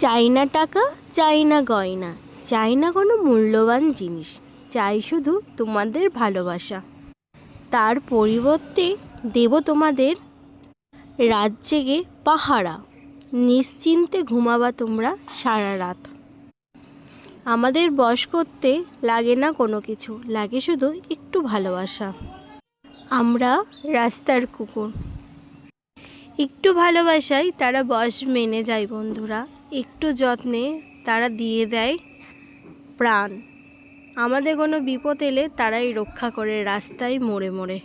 চাই না টাকা, চাই না গয়না, চাই না কোনো মূল্যবান জিনিস, চাই শুধু তোমাদের ভালোবাসা। তার পরিবর্তে দেব তোমাদের রাত জেগে পাহারা, নিশ্চিন্তে ঘুমাবা তোমরা সারা রাত। আমাদের বশ করতে লাগে না কোনো কিছু, লাগে শুধু একটু ভালোবাসা। আমরা রাস্তার কুকুর, একটু ভালোবাসায় তারা বশ মেনে যায় বন্ধুরা, একটু যত্নে তারা দিয়ে দেয় প্রাণ। আমাদের কোনো বিপদ এলে তারাই রক্ষা করে রাস্তায় মোড়ে মোড়ে।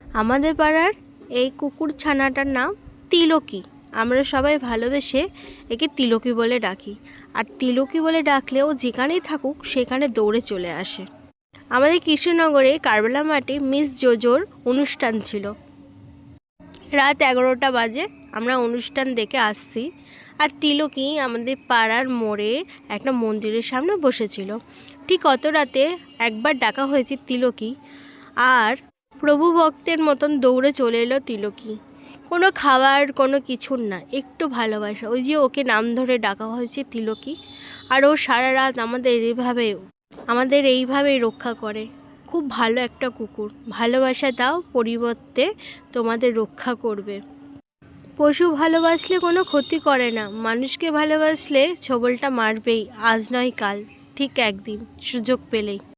আমাদের পাড়ার এই কুকুর ছানাটার নাম তিলকি। আমরা সবাই ভালোবেসে একে তিলকি বলে ডাকি। আর তিলকি বলে ডাকলে ও যেখানেই থাকুক সেখানে দৌড়ে চলে আসে। আমাদের কৃষ্ণনগরে কারবালা মাঠে মিস জোজোর অনুষ্ঠান ছিল। রাত 11টা বাজে, আমরা অনুষ্ঠান দেখে আসছি। আর তিলকি আমাদের পাড়ার মোড়ে একটা মন্দিরের সামনে বসেছিল। ঠিক অত রাতে একবার ডাকা হয়েছে তিলকি, আর প্রভু ভক্তের মতন দৌড়ে চলে এলো তিলকি। কোনো খাবার কোনো কিছুর না, একটু ভালোবাসা। ওই যে ওকে নাম ধরে ডাকা হয়েছে তিলকি, আর ও সারা রাত আমাদের এইভাবেই রক্ষা করে। খুব ভালো একটা কুকুর। ভালোবাসা দাও, পরিবর্তে তোমাদের রক্ষা করবে। পশু ভালোবাসলে কোনো ক্ষতি করে না, মানুষকে ভালোবাসলে ছোবলটা মারবেই, আজ নয় কাল, ঠিক একদিন সুযোগ পেলেই।